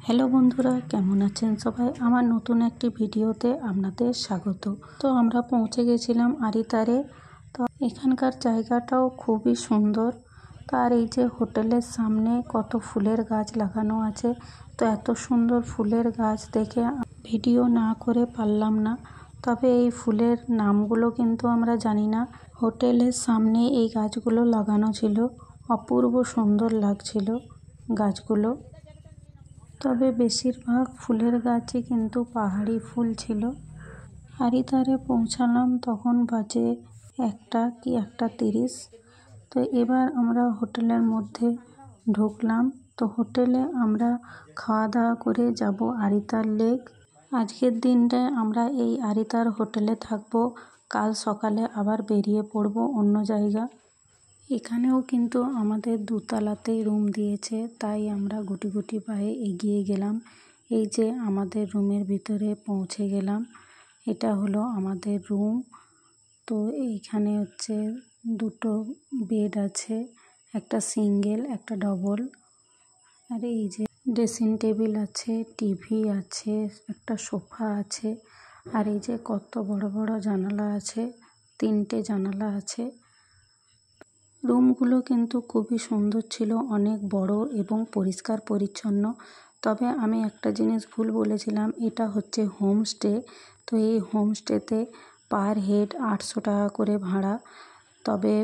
Hello বন্ধুরা, কেমন আছেন সবাই? আমার নতুন একটি ভিডিওতে আপনাদের স্বাগত। তো আমরা পৌঁছে গেছিলাম আরিতারে। তো এখানকার জায়গাটাও খুবই সুন্দর। তো আর এই যে হোটেলের সামনে কত ফুলের গাছ লাগানো আছে। তো এত সুন্দর ফুলের গাছ দেখে ভিডিও না করে পারলাম না। তবে এই ফুলের নামগুলো কিন্তু আমরা জানি না। হোটেলের সামনে এই গাছগুলো লাগানো ছিল, অপূর্ব সুন্দর লাগছিল গাছগুলো। তবে বেশিরভাগ ফুলের গাছই কিন্তু পাহাড়ি ফুল ছিল। আরিতারে পৌঁছালাম তখন বাজে 1:30। তো এবার আমরা হোটেলের মধ্যে ঢুকলাম। তো হোটেলে আমরা খাওয়া দাওয়া করে যাব আরিতার লেক। আজকের দিনটায় আমরা এই আরিতার হোটেলে থাকবো, কাল সকালে আবার বেরিয়ে পড়ব অন্য জায়গা। এখানেও কিন্তু আমাদের দোতলাতেই রুম দিয়েছে, তাই আমরা গুটি গুটি পায়ে এগিয়ে গেলাম। এই যে আমাদের রুমের ভিতরে পৌঁছে গেলাম। এটা হলো আমাদের রুম। তো এইখানে হচ্ছে দুটো বেড আছে, একটা সিঙ্গেল একটা ডবল। আর এই যে ড্রেসিং টেবিল আছে, টিভি আছে, একটা সোফা আছে। আর এই যে কত বড় বড় জানালা আছে, 3টে জানালা আছে। রুমগুলো কিন্তু খুবই সুন্দর ছিল, অনেক বড় এবং পরিষ্কার পরিচ্ছন্ন। তবে আমি একটা জিনিস ভুল বলেছিলাম, এটা হচ্ছে হোমস্টে। তো এই হোমস্টেতে পার হেড 800 টাকা করে ভাড়া। তবে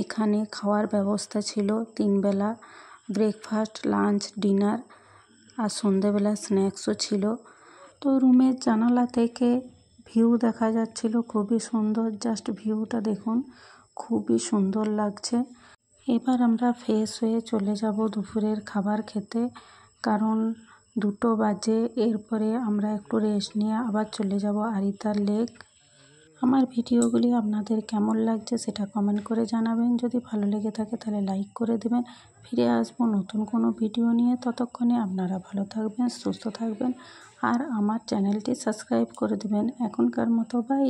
এখানে খাওয়ার ব্যবস্থা ছিল 3 বেলা, ব্রেকফাস্ট, লাঞ্চ, ডিনার আর সন্ধেবেলা স্ন্যাক্সও ছিল। তো রুমের জানালা থেকে ভিউ দেখা যাচ্ছিল খুবই সুন্দর। জাস্ট ভিউটা দেখুন, খুবই সুন্দর লাগছে। এবার আমরা ফ্রেশ হয়ে চলে যাব দুপুরের খাবার খেতে, কারণ 2টো বাজে। এরপরে আমরা একটু রেস্ট নিয়ে আবার চলে যাব আরিতার লেক। আমার ভিডিওগুলি আপনাদের কেমন লাগছে সেটা কমেন্ট করে জানাবেন। যদি ভালো লেগে থাকে তাহলে লাইক করে দেবেন। ফিরে আসবো নতুন কোনো ভিডিও নিয়ে। ততক্ষণে আপনারা ভালো থাকবেন, সুস্থ থাকবেন আর আমার চ্যানেলটি সাবস্ক্রাইব করে দেবেন। এখনকার মতো বাই।